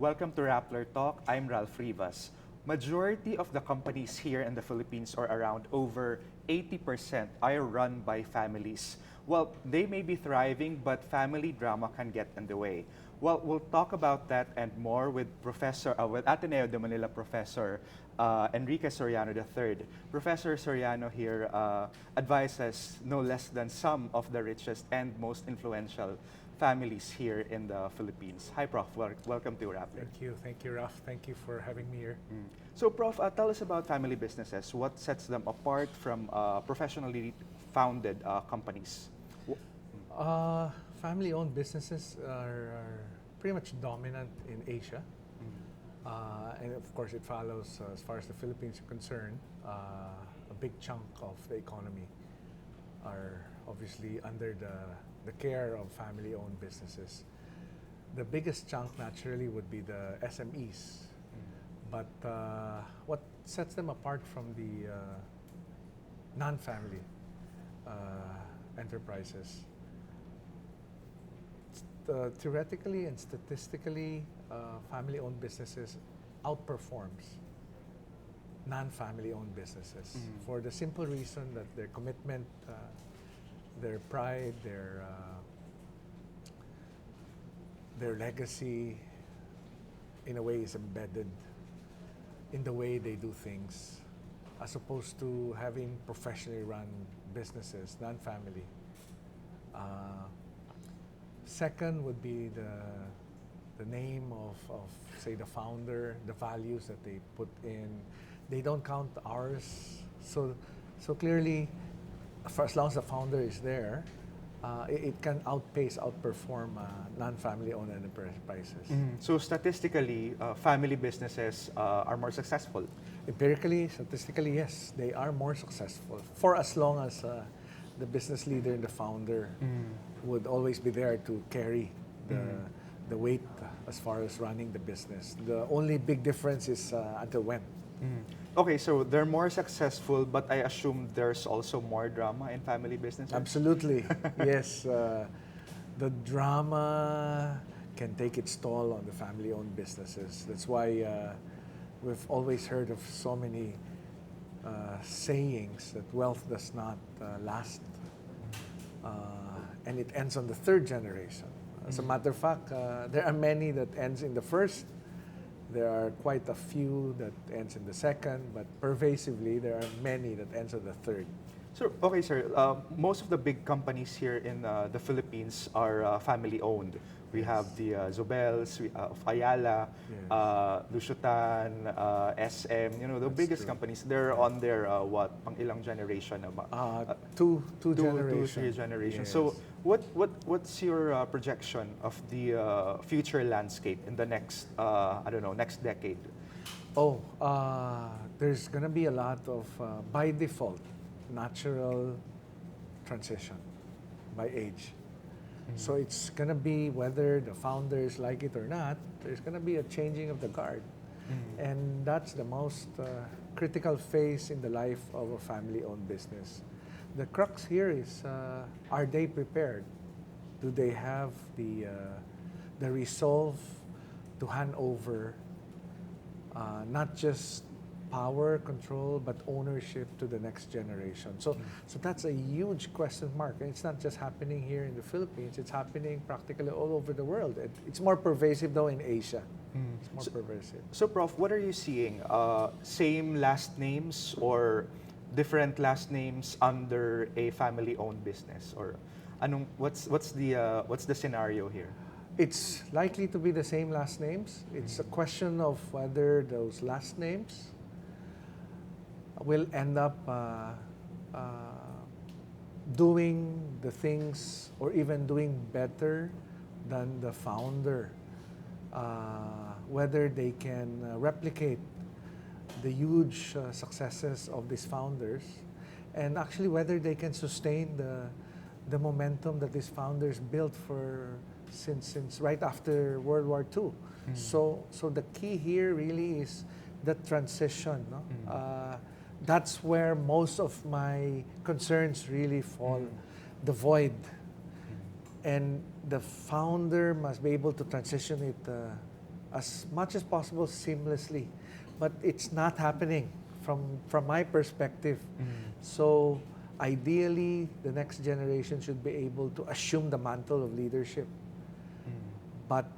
Welcome to Rappler Talk. I'm Ralph Rivas. Majority of the companies here in the Philippines, or around over 80%, are run by families. Well, they may be thriving, but family drama can get in the way. Well, we'll talk about that and more with with Ateneo de Manila Professor Enrique Soriano III. Professor Soriano here advises no less than some of the richest and most influential families here in the Philippines. Hi, Prof. Welcome to Rappler. Thank you, Raf. Thank you for having me here. So, Prof, tell us about family businesses. What sets them apart from professionally founded companies? Family-owned businesses are pretty much dominant in Asia. And of course, it follows, as far as the Philippines are concerned, a big chunk of the economy are obviously under the care of family-owned businesses. The biggest chunk naturally would be the SMEs. But what sets them apart from the non-family enterprises? Theoretically and statistically, family-owned businesses outperforms non-family-owned businesses for the simple reason that their commitment, their pride, their legacy, in a way, is embedded in the way they do things, as opposed to having professionally run businesses, non-family. Second would be the name of say the founder, the values that they put in. They don't count hours, so clearly, for as long as the founder is there, it can outperform non-family-owned enterprises. So statistically, family businesses are more successful. Empirically, statistically, yes, they are more successful for as long as the business leader and the founder would always be there to carry the weight as far as running the business. The only big difference is until when. Okay, so they're more successful, but I assume there's also more drama in family businesses? Absolutely, yes. The drama can take its toll on the family-owned businesses. That's why we've always heard of so many sayings that wealth does not last, and it ends on the third generation. As a matter of fact, there are many that ends in the first. There are quite a few that ends in the second, but pervasively, there are many that ends on the third. So, okay, sir. Most of the big companies here in the Philippines are family-owned. We have the Zobels, of Ayala, Lusutan, SM. You know, the That's biggest true. companies. They're on their pang ilang generation? Two Two, generations. 3 generations. Yes. So, what's your projection of the future landscape in the next next decade? There's gonna be a lot of by default natural transition by age. So it's gonna be, whether the founders like it or not, there's gonna be a changing of the guard. And that's the most critical phase in the life of a family-owned business. The crux here is, are they prepared? Do they have the resolve to hand over not just power, control, but ownership to the next generation? So that's a huge question mark. And it's not just happening here in the Philippines, it's happening practically all over the world. It's more pervasive though in Asia. It's more pervasive. So, Prof, what are you seeing? Same last names or different last names under a family-owned business, or what's the scenario here? It's likely to be the same last names. It's a question of whether those last names will end up doing the things or even doing better than the founder. Whether they can replicate the huge successes of these founders, and actually whether they can sustain the momentum that these founders built since right after World War II. So the key here really is the transition. No? That's where most of my concerns really fall, the void. And the founder must be able to transition it as much as possible seamlessly. But it's not happening from my perspective. So ideally, the next generation should be able to assume the mantle of leadership. But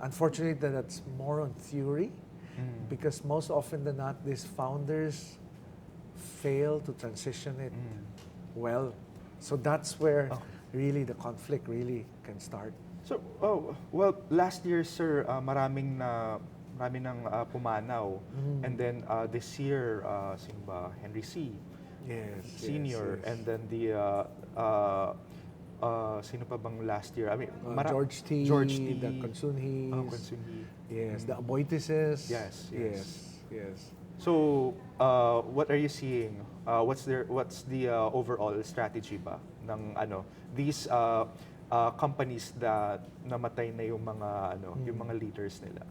unfortunately, that's more on theory, because most often than not, these founders fail to transition it well. So that's where really the conflict really can start. So, well, last year, sir, marami nang pumanaw. And then this year, sino ba? Henry C. Yes, Senior. yes. And then sino pa bang last year? I mean, George T. George T. The Consunhis. Consunhi. Yes, the Aboitises. Yes. Yes. So, what are you seeing? What's the overall strategy ba ng these companies that namatay na yung mga leaders nila?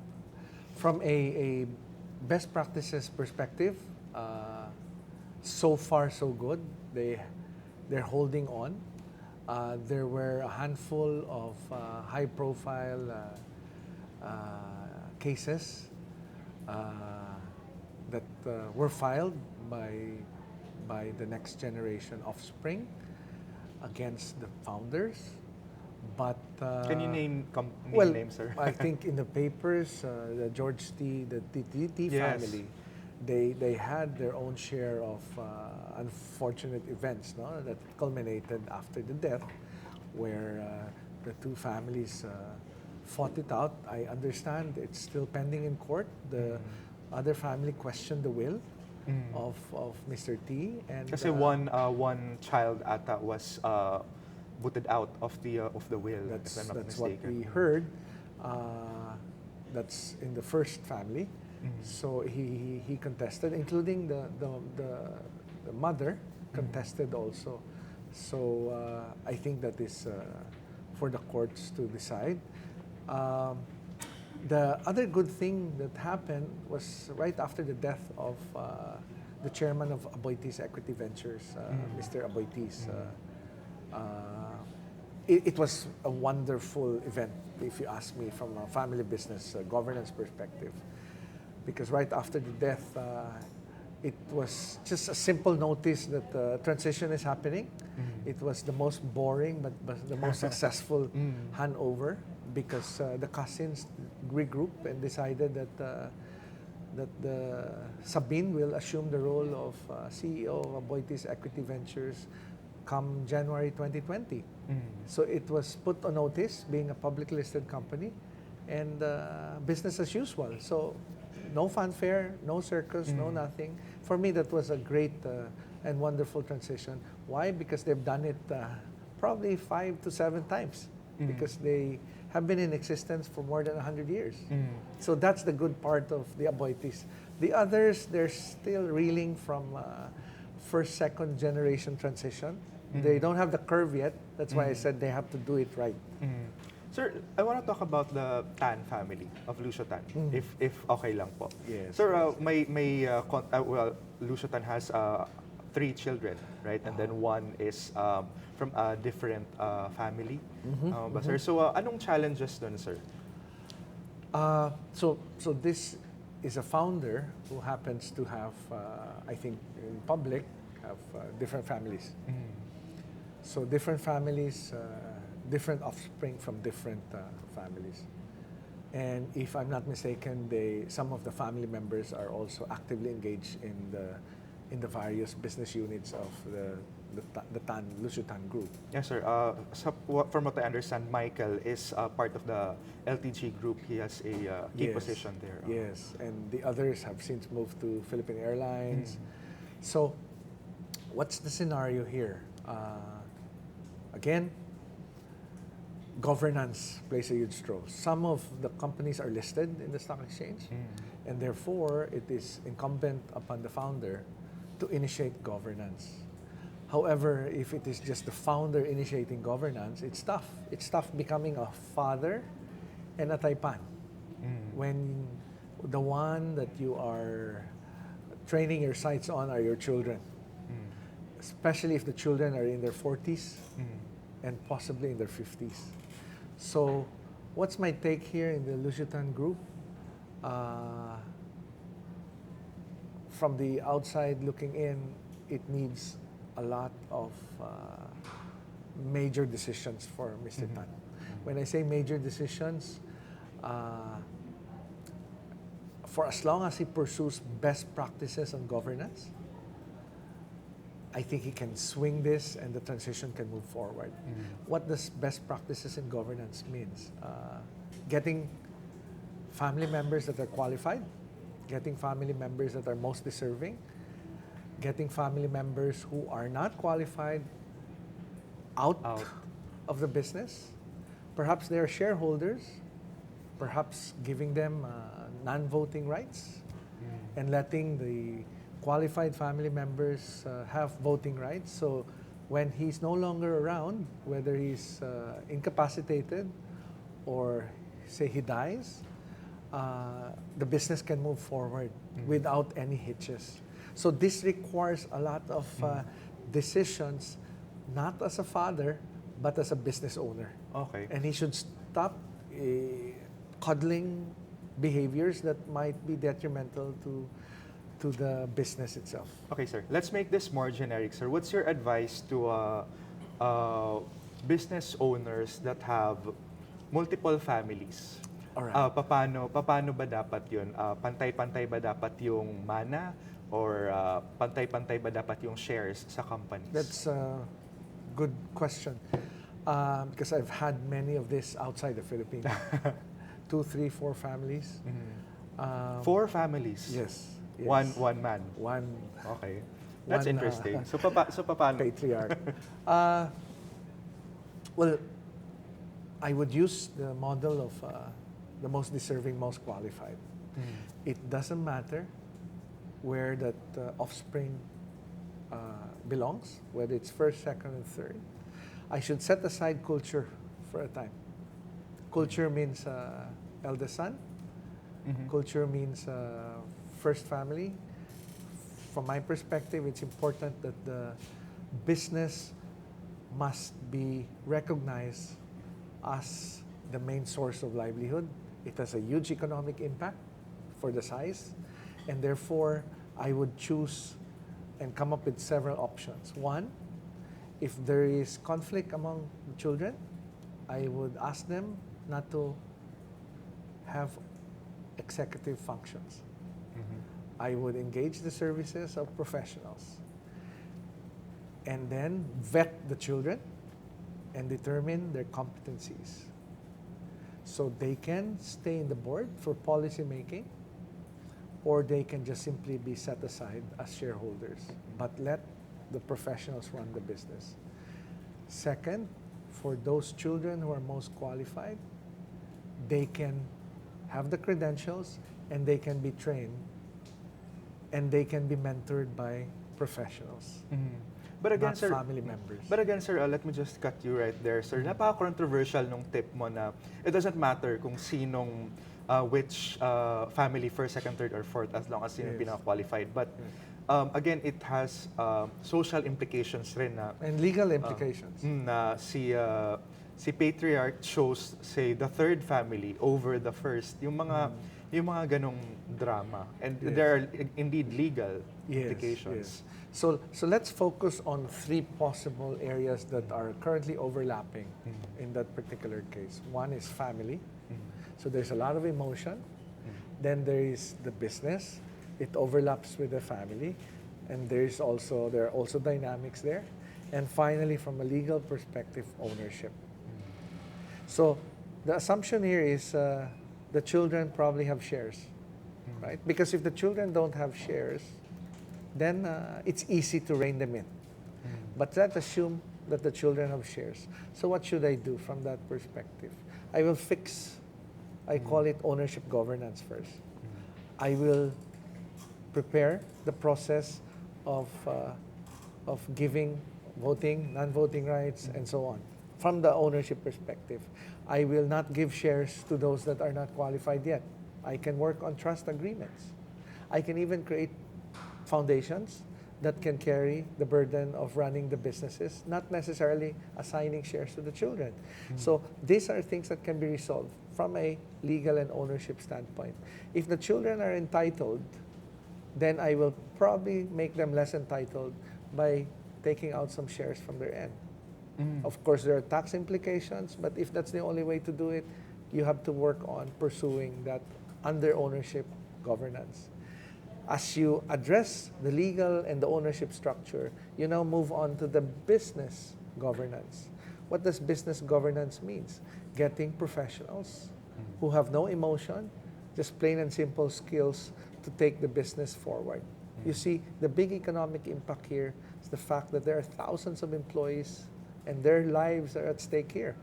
From a best practices perspective, so far so good. They're holding on. There were a handful of high-profile cases that were filed by the next generation offspring against the founders. But Can you name names, sir? I think in the papers, the George T. the T. Yes. family, they had their own share of unfortunate events, no, that culminated after the death, where the two families fought it out. I understand it's still pending in court. The other family questioned the will of Mr. T. And Kasi one child ata was booted out of the will. That's if I'm not what mistaken. we heard. That's in the first family. So he contested, including the mother contested also. So I think that is for the courts to decide. The other good thing that happened was right after the death of the chairman of Aboitiz Equity Ventures, Mr. Aboitiz. It was a wonderful event, if you ask me, from a family business governance perspective. Because right after the death, it was just a simple notice that transition is happening. It was the most boring but the most successful handover, because the cousins regrouped and decided that the Sabine will assume the role of CEO of Aboitiz Equity Ventures come January 2020. So it was put on notice, being a publicly listed company, and business as usual. So no fanfare, no circus, no nothing. For me, that was a great and wonderful transition. Why? Because they've done it probably 5 to 7 times, because they have been in existence for more than 100 years. So that's the good part of the Aboitiz. The others, they're still reeling from first, second generation transition. They don't have the curve yet. That's why I said they have to do it right. Sir, I want to talk about the Tan family of Lucio Tan, if okay lang po. Yes. Sir, Lucio Tan has 3 children, right? And then one is from a different family. Sir, so anong challenges dun, sir? So this is a founder who happens to have, I think, in public, have different families. So different families, different offspring from different families. And if I'm not mistaken, some of the family members are also actively engaged in the various business units of the Lucio Tan group. Yes, sir. From what I understand, Michael is part of the LTG group. He has a key position there. Yes, and the others have since moved to Philippine Airlines. So, what's the scenario here? Again, governance plays a huge role. Some of the companies are listed in the stock exchange, and therefore it is incumbent upon the founder to initiate governance. However, if it is just the founder initiating governance, it's tough. It's tough becoming a father and a taipan when the one that you are training your sights on are your children, especially if the children are in their 40s and possibly in their 50s. So What's my take here in the Lusitan Group? From the outside looking in, it needs a lot of major decisions for Mr. Tan. When I say major decisions, for as long as he pursues best practices on governance, I think he can swing this and the transition can move forward. What does best practices in governance means? Getting family members that are qualified, getting family members that are most deserving, getting family members who are not qualified out of the business. Perhaps they are shareholders, perhaps giving them non-voting rights and letting the qualified family members have voting rights. So when he's no longer around, whether he's incapacitated or say he dies, the business can move forward without any hitches. So this requires a lot of decisions, not as a father, but as a business owner. Okay. And he should stop coddling behaviors that might be detrimental to the business itself. Okay, sir. Let's make this more generic, sir. What's your advice to business owners that have multiple families? Alright. Paano ba dapat yun? Pantay-pantay ba dapat yung mana? Or pantay-pantay ba dapat yung shares sa companies? That's a good question. Because I've had many of this outside the Philippines. 2, 3, 4 families. 4 families? Yes. One man? One. Okay. That's One, interesting. So paano? Patriarch. Well, I would use the model of the most deserving, most qualified. It doesn't matter where that offspring belongs, whether it's first, second, and third. I should set aside culture for a time. Culture means eldest son. Culture means first family. From my perspective, it's important that the business must be recognized as the main source of livelihood. It has a huge economic impact for the size, and therefore I would choose and come up with several options. One, if there is conflict among the children, I would ask them not to have executive functions. I would engage the services of professionals and then vet the children and determine their competencies. So they can stay in the board for policy making, or they can just simply be set aside as shareholders, but let the professionals run the business. Second, for those children who are most qualified, they can have the credentials and they can be trained and they can be mentored by professionals. But again, not sir, family members. But again, sir, let me just cut you right there, sir. Napaka-controversial nung tip mo na it doesn't matter kung sinong, which family, first, second, third, or fourth, as long as sinong pinaka-qualified. But again, it has social implications rin na. And legal implications. Na si Patriarch chose, say, the third family over the first. Yung mga ganong drama. And there are indeed legal implications. So let's focus on 3 possible areas that are currently overlapping in that particular case. One is family. So there's a lot of emotion. Then there is the business. It overlaps with the family. And there are also dynamics there. And finally, from a legal perspective, ownership. So the assumption here is the children probably have shares, right? Because if the children don't have shares, then it's easy to rein them in. But let's assume that the children have shares. So what should I do from that perspective? I will fix, I call it ownership governance first. I will prepare the process of giving voting, non-voting rights, and so on. From the ownership perspective, I will not give shares to those that are not qualified yet. I can work on trust agreements. I can even create foundations that can carry the burden of running the businesses, not necessarily assigning shares to the children. So these are things that can be resolved from a legal and ownership standpoint. If the children are entitled, then I will probably make them less entitled by taking out some shares from their end. Of course, there are tax implications, but if that's the only way to do it, you have to work on pursuing that under ownership governance. As you address the legal and the ownership structure, you now move on to the business governance. What does business governance means? Getting professionals who have no emotion, just plain and simple skills to take the business forward. You see, the big economic impact here is the fact that there are thousands of employees and their lives are at stake here.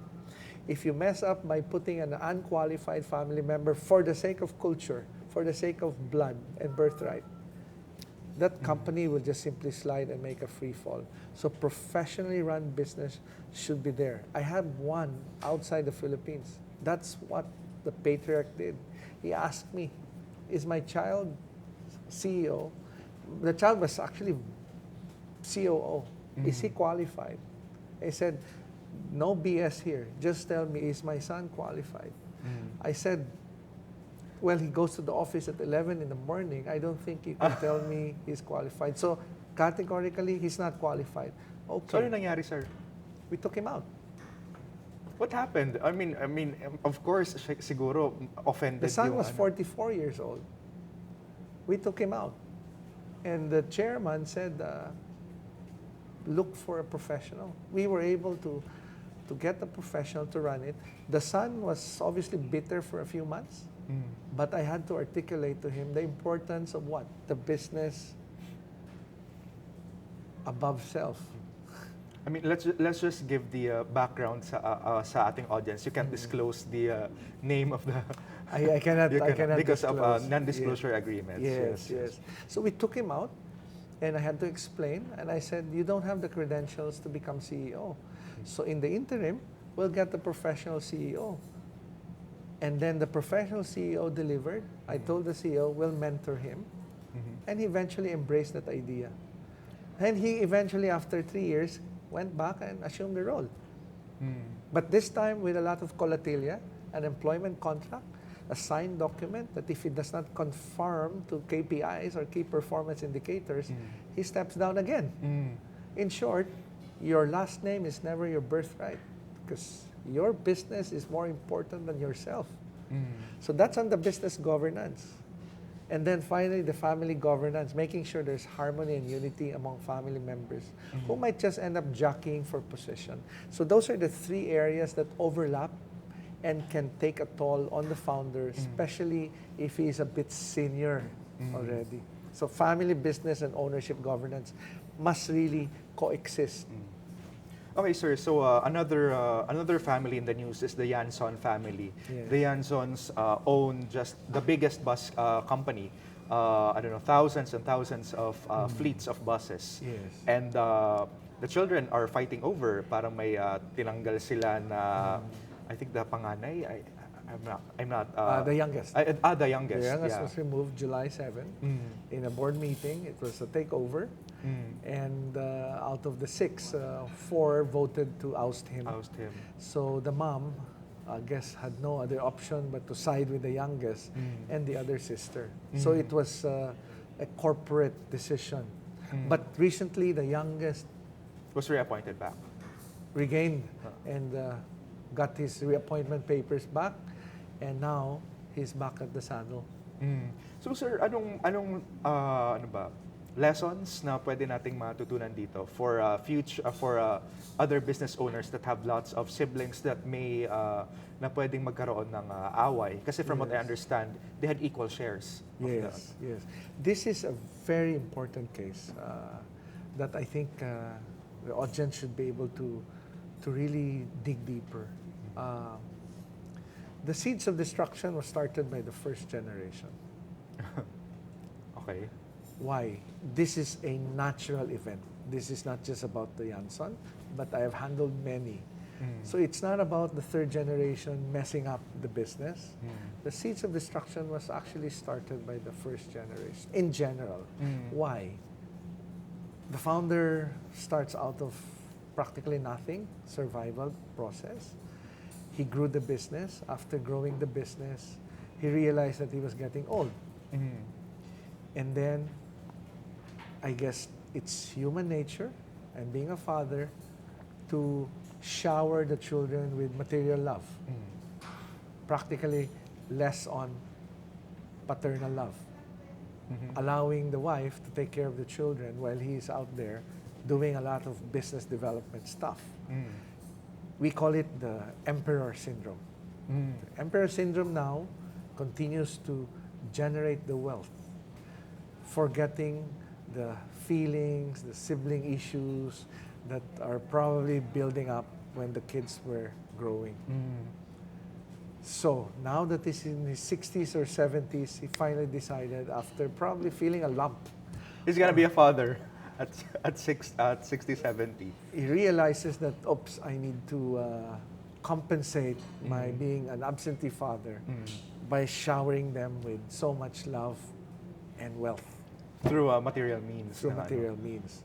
If you mess up by putting an unqualified family member for the sake of culture, for the sake of blood and birthright, that company will just simply slide and make a free fall. So professionally run business should be there. I have one outside the Philippines. That's what the patriarch did. He asked me, is my child CEO? The child was actually COO. Is he qualified? I said, no BS here. Just tell me, is my son qualified? I said, well, he goes to the office at 11 in the morning. I don't think you can tell me he's qualified. So categorically, he's not qualified. Okay. So ano nangyari, sir? We took him out. What happened? I mean, of course, siguro offended The son yung was ano. 44 years old. We took him out. And the chairman said, look for a professional. We were able to get a professional to run it. The son was obviously bitter for a few months, but I had to articulate to him the importance of what? The business above self. I mean, let's just give the background sa ating audience. You can't disclose the name of the... I cannot because disclose. of non-disclosure agreements. Yes. So we took him out, and I had to explain, and I said, you don't have the credentials to become CEO. So in the interim, we'll get the professional CEO. And then the professional CEO delivered. I told the CEO, we'll mentor him. And he eventually embraced that idea. And he eventually, after 3 years, went back and assumed the role. But this time with a lot of colatilia, an employment contract, a signed document that if it does not conform to KPIs or key performance indicators, he steps down again. In short, your last name is never your birthright because your business is more important than yourself. So that's on the business governance. And then finally, the family governance, making sure there's harmony and unity among family members who might just end up jockeying for position. So those are the 3 areas that overlap and can take a toll on the founder, especially if he's a bit senior already. So family, business, and ownership governance must really coexist. Okay, sir. So another family in the news is the Yanson family. Yes. The Yansons own just the biggest bus company. I don't know, thousands and thousands of fleets of buses. Yes. And the children are fighting over. Parang may tinanggal sila na. I think the panganay. I'm not. The youngest. The youngest. The youngest yeah. was removed July 7 in a board meeting. It was a takeover. And out of the 6, 4 voted to oust him. Oust him. So the mom, I guess, had no other option but to side with the youngest and the other sister. So it was a corporate decision. But recently, the youngest Was reappointed back. regained and got his reappointment papers back. And now, he's back at the saddle. So sir, anong ano ba? Lessons na pwede nating matutunan dito for other business owners that have lots of siblings that may na pwedeng magkaroon ng away kasi from what I understand they had equal shares of Yes. This is a very important case that I think the audience should be able to really dig deeper. The seeds of destruction was started by the first generation. Okay. Why? This is a natural event. This is not just about the Yanson, but I have handled many. So it's not about the third generation messing up the business. The seeds of destruction was actually started by the first generation in general. Why? The founder starts out of practically nothing, survival process. he grew the business. After growing the business, he realized that he was getting old. Mm. And then, I guess it's human nature, and being a father, to shower the children with material love. Mm. Practically less on paternal love. Mhm. Allowing the wife to take care of the children while he's out there doing a lot of business development stuff. Mm. We call it the emperor syndrome. Mm. Emperor syndrome now continues to generate the wealth, forgetting the feelings, the sibling issues that are probably building up when the kids were growing. Mm. So now that he's in his 60s or 70s, he finally decided, after probably feeling a lump, He's gonna be a father at 60, 70. he realizes that, oops, I need to compensate my Mm. being an absentee father Mm. by showering them with so much love and wealth Through material means. through na ano. material means.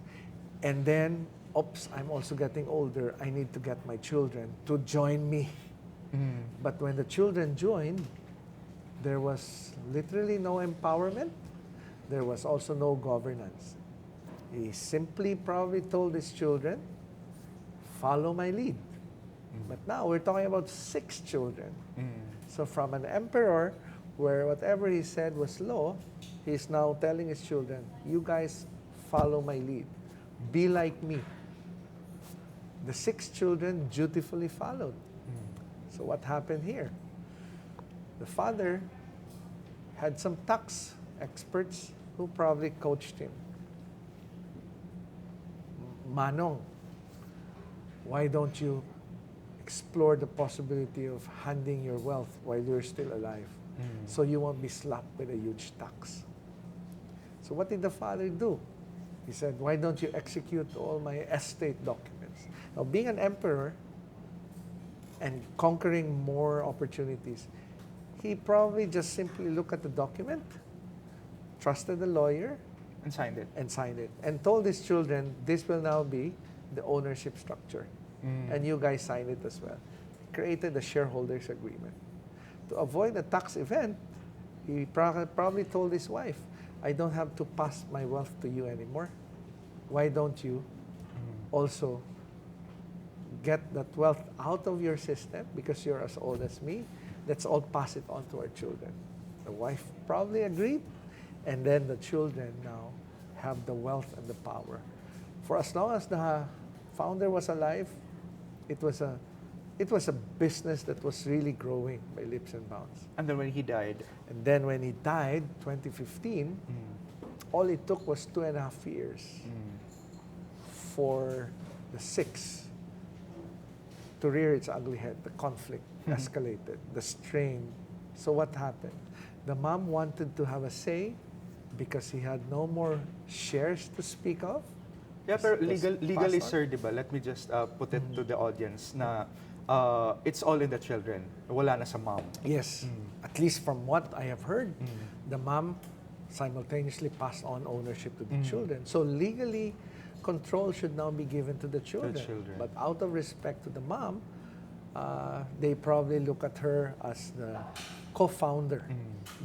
And then, oops, I'm also getting older. I need to get my children to join me. Mm. But when the children joined, there was literally no empowerment. There was also no governance. He simply probably told his children, follow my lead. But now we're talking about 6 children. Mm. So from an emperor, where whatever he said was law, he's now telling his children, you guys follow my lead. Be like me. The 6 children dutifully followed. So what happened here? The father had some tax experts who probably coached him. Manong, why don't you explore the possibility of handing your wealth while you're still alive, so you won't be slapped with a huge tax? So what did the father do? He said, why don't you execute all my estate documents? Now, being an emperor and conquering more opportunities, he probably just simply looked at the document, trusted the lawyer, And signed it. and signed it, and told his children, this will now be the ownership structure. Mm. And you guys sign it as well. Created a shareholders agreement. To avoid a tax event, he probably told his wife, I don't have to pass my wealth to you anymore. Why don't you also get that wealth out of your system, because you're as old as me? Let's all pass it on to our children. The wife probably agreed, and then the children now have the wealth and the power. For as long as the founder was alive, it was a business that was really growing by leaps and bounds. And then when he died, And then when he died, 2015, all it took was 2.5 years for the 6 to rear its ugly head. The conflict escalated, the strain. So what happened? The mom wanted to have a say because he had no more shares to speak of. yeah, pero Was legally, passed on? sir, di ba? Let me just put it to the audience na it's all in the children. Wala na sa mom. Yes, at least from what I have heard, the mom simultaneously passed on ownership to the children. So legally, control should now be given to the children. children. But out of respect to the mom, they probably look at her as the co-founder.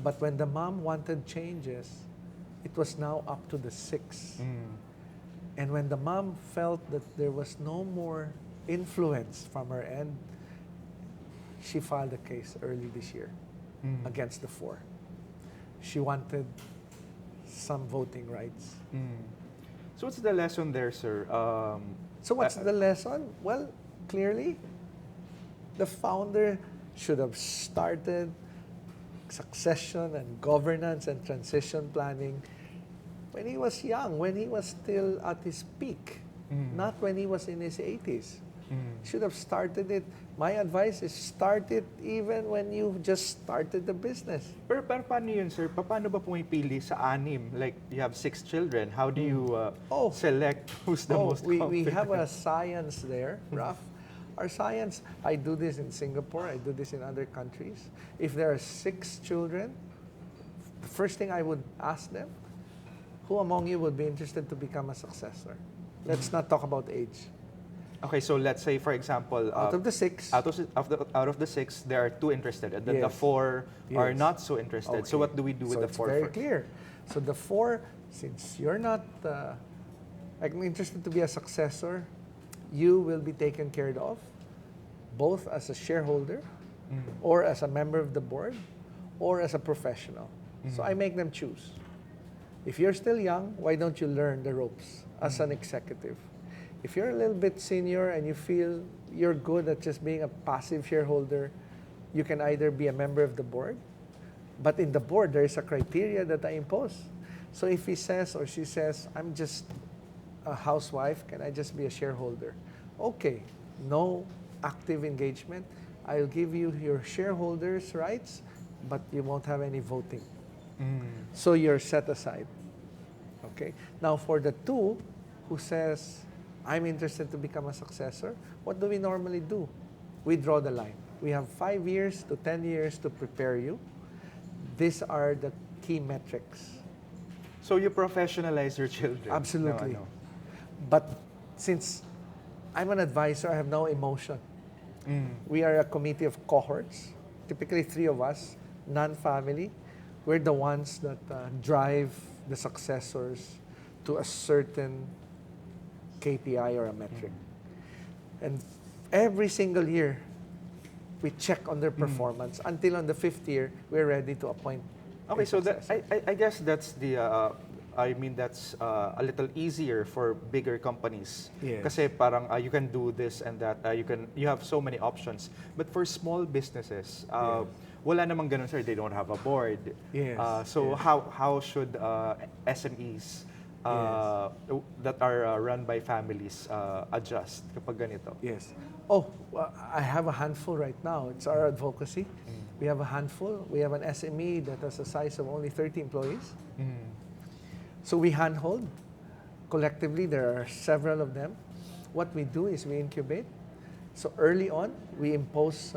But when the mom wanted changes, it was now up to the 6. And when the mom felt that there was no more influence from her end, she filed a case early this year against the 4. She wanted some voting rights. So what's the lesson there, sir? So what's the lesson? Well, clearly, the founder should have started succession and governance and transition planning when he was young, when he was still at his peak, not when he was in his 80s. Should have started it. My advice is start it even when you just started the business. Pero paano yun, sir? Paano ba pumipili sa 6? Like, you have 6 children. How do you select who's the most we competent? have a science there, Raf. Our science, I do this in Singapore, I do this in other countries. If there are 6 children, the first thing I would ask them, who among you would be interested to become a successor? Let's not talk about age. Okay, so let's say, for example, Out of the 6, out of the 6, there are 2 interested, and then the Yes. 4 are Yes. not so interested. So Okay. what do we do with So the it's 4 very first? clear. So the 4, since you're not I'm interested to be a successor, you will be taken care of, both as a shareholder, or as a member of the board, or as a professional. So I make them choose. If you're still young, why don't you learn the ropes as an executive? If you're a little bit senior and you feel you're good at just being a passive shareholder, you can either be a member of the board, but in the board, there is a criteria that I impose. So if he says or she says, I'm just a housewife, can I just be a shareholder? Okay, no active engagement. I'll give you your shareholders' rights, but you won't have any voting. So you're set aside. Okay. Now for the 2 who says, I'm interested to become a successor, what do we normally do? We draw the line. We have 5 years to 10 years to prepare you. These are the key metrics. So you professionalize your children. Absolutely. No. But since I'm an advisor, I have no emotion. We are a committee of cohorts, typically 3 of us, non-family. We're the ones that drive the successors to a certain KPI or a metric. And every single year, we check on their performance until on the 5th year, we're ready to appoint. Okay, a so that, successor. I guess that's the, that's a little easier for bigger companies. Yes. Kasi parang you can do this and that, you have so many options. But for small businesses, Yes. wala namang ganun, sir. They don't have a board. Yes, So yes. how should SMEs that are run by families adjust kapag ganito? Yes. Oh, well, I have a handful right now. It's our advocacy. We have a handful. We have an SME that has a size of only 30 employees. So we handhold. Collectively, there are several of them. What we do is we incubate. So early on, we impose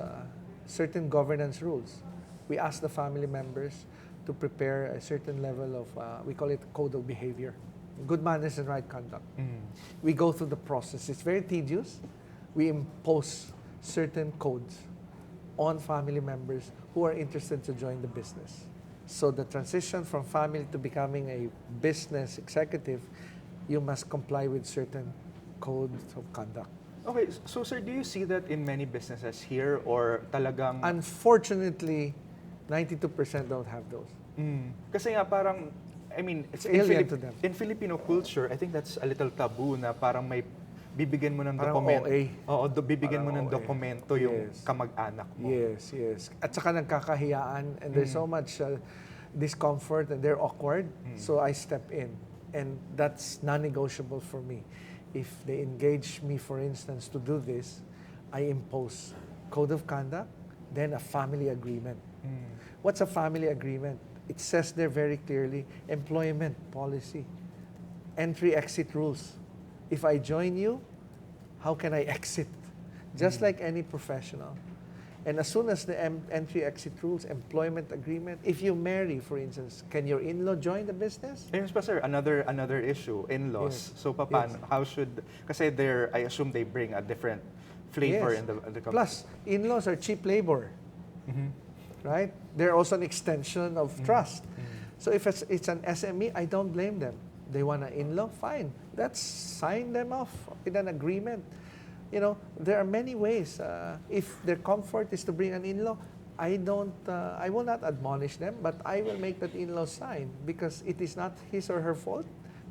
certain governance rules. We ask the family members to prepare a certain level of, we call it code of behavior, good manners and right conduct. We go through the process. It's very tedious. We impose certain codes on family members who are interested to join the business. So the transition from family to becoming a business executive, you must comply with certain codes of conduct. Okay, so sir, do you see that in many businesses here or talagang... Unfortunately, 92% don't have those. Kasi nga parang, I mean, It's alien to them. in Filipino culture, I think that's a little taboo na parang may bibigyan mo ng Parang dokumento. OA. Oo, bibigyan mo Parang ng OA. dokumento yung Yes. kamag-anak mo. Yes, yes. At saka nagkakahiyaan and there's so much discomfort and they're awkward. So I step in. And that's non-negotiable for me. If they engage me, for instance, to do this, I impose code of conduct, then a family agreement. What's a family agreement? It says there very clearly, employment policy, entry-exit rules. If I join you, how can I exit? Just like any professional. And as soon as the entry-exit rules, employment agreement, if you marry, for instance, can your in-law join the business? Ayun pa sir, another issue, in-laws. Yes. So paano, Yes. how should, kasi I assume they bring a different flavor Yes. in the company. Plus, in-laws are cheap labor, right? They're also an extension of trust. So if it's an SME, I don't blame them. They want an in-law, fine. Let's sign them off with an agreement. You know, there are many ways. If their comfort is to bring an in-law, I will not admonish them, but I will make that in-law sign because it is not his or her fault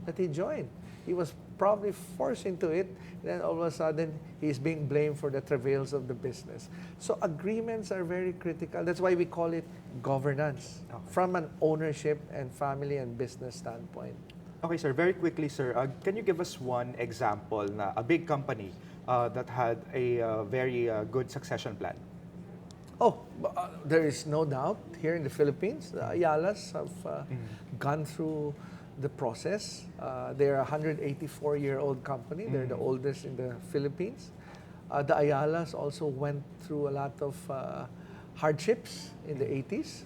that he joined. He was probably forced into it, then all of a sudden he's being blamed for the travails of the business. So agreements are very critical. That's why we call it governance from an ownership and family and business standpoint. Okay, sir. Very quickly, sir, can you give us one example na a big company that had a very good succession plan? There is no doubt here in the Philippines, the Ayalas have gone through the process. They're a 184-year-old company. They're the oldest in the Philippines. The Ayalas also went through a lot of hardships in the 80s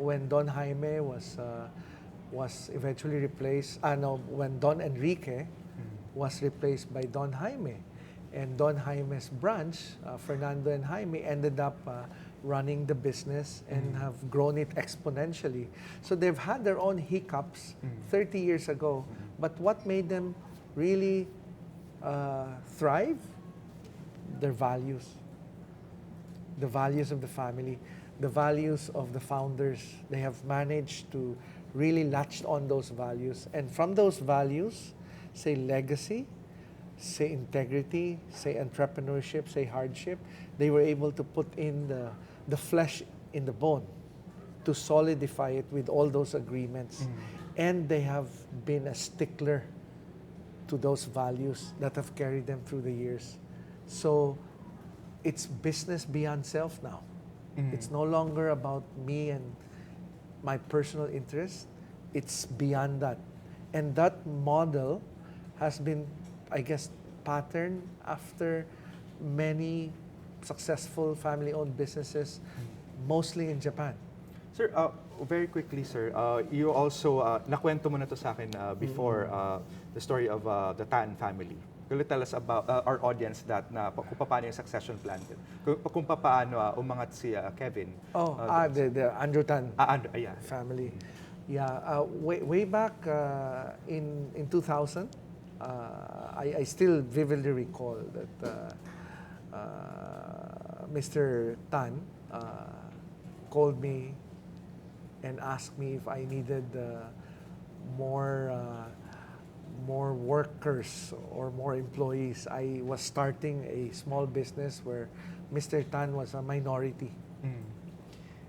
when Don Jaime was eventually replaced. When Don Enrique was replaced by Don Jaime. And Don Jaime's branch, Fernando and Jaime, ended up running the business and have grown it exponentially. So they've had their own hiccups 30 years ago. But what made them really thrive? Their values. The values of the family, the values of the founders. They have managed to really latch on those values. And from those values, say legacy, say integrity, say entrepreneurship, say hardship, they were able to put in the flesh in the bone to solidify it with all those agreements. And they have been a stickler to those values that have carried them through the years. So it's business beyond self now. It's no longer about me and my personal interests. It's beyond that. And that model has been, I guess, patterned after many successful family-owned businesses, mostly in Japan. Sir, very quickly, sir, you also, nakwento mo na to sa akin before the story of the Tan family. Will you tell us about our audience that kung paano yung succession plan din? Kung paano umangat si Kevin? The Andrew Tan Yeah. family. Yeah, way back in 2000, I still vividly recall that Mr. Tan called me and asked me if I needed more workers or more employees. I was starting a small business where Mr. Tan was a minority.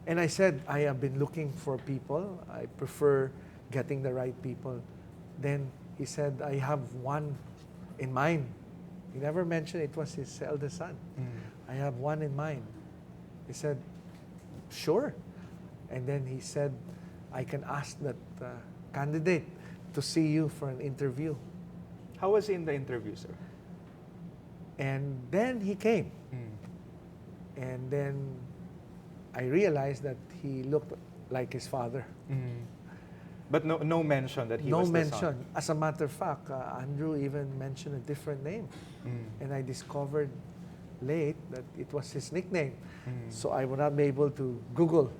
And I said, I have been looking for people. I prefer getting the right people. Then he said, I have one in mind. He never mentioned it was his eldest son. I have one in mind. He said, sure. And then he said, I can ask that candidate to see you for an interview. How was he in the interview, sir? And then he came. And then I realized that he looked like his father. But no mention that he No was the mention. son. As a matter of fact, Andrew even mentioned a different name. And I discovered late that it was his nickname. So I would not be able to Google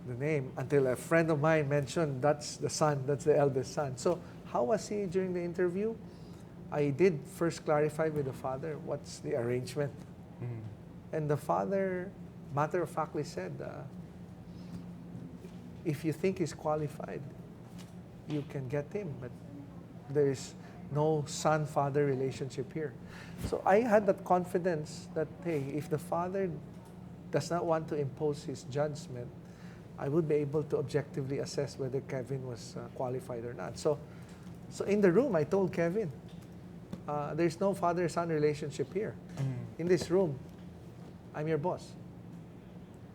the name until a friend of mine mentioned that's the son, that's the eldest son. So how was he during the interview? I did first clarify with the father what's the arrangement. And the father matter-of-factly said, if you think he's qualified, you can get him, but there is no son-father relationship here. So I had that confidence that, hey, if the father does not want to impose his judgment, I would be able to objectively assess whether Kevin was qualified or not. So in the room, I told Kevin, there's no father-son relationship here. In this room, I'm your boss.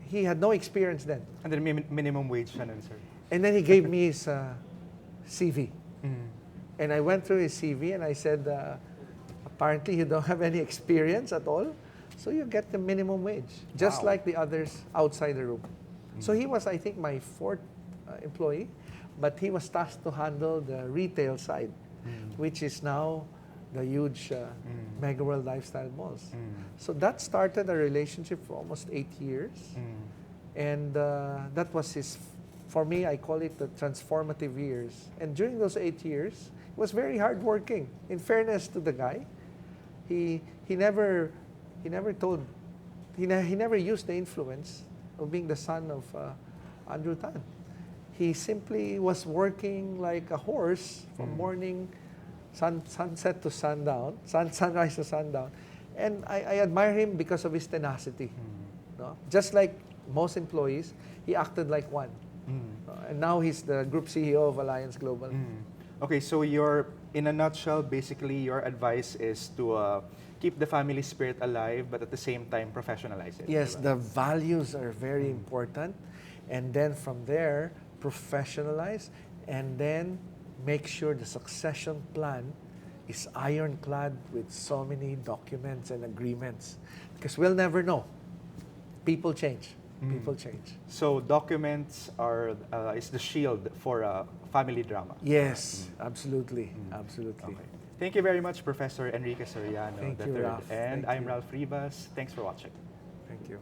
He had no experience then. And then minimum wage siya nun, sir. And then he gave me his CV. And I went through his CV and I said, apparently you don't have any experience at all, so you get the minimum wage, just like the others outside the room. So he was, I think, my fourth employee, but he was tasked to handle the retail side, which is now the huge Mega World Lifestyle malls. So that started a relationship for almost 8 years. And that was his, for me, I call it the transformative years. And during those 8 years, he was very hardworking. In fairness to the guy, he never used the influence of being the son of Andrew Tan. He simply was working like a horse from morning, sunset to sundown, sunrise to sundown. And I admire him because of his tenacity. No? Just like most employees, he acted like one. And now he's the group CEO of Alliance Global. Okay, so in a nutshell, basically your advice is to keep the family spirit alive, but at the same time professionalize it. Yes, diba? the values are very important. And then from there, professionalize. And then make sure the succession plan is ironclad with so many documents and agreements. Because we'll never know. People change. People change. So documents is the shield for family drama. Yes, absolutely. Absolutely. Okay. Thank you very much, Professor Enrique Soriano Thank III. you, Ralph. And Thank I'm you. Ralph Rivas. Thanks for watching. Thank you.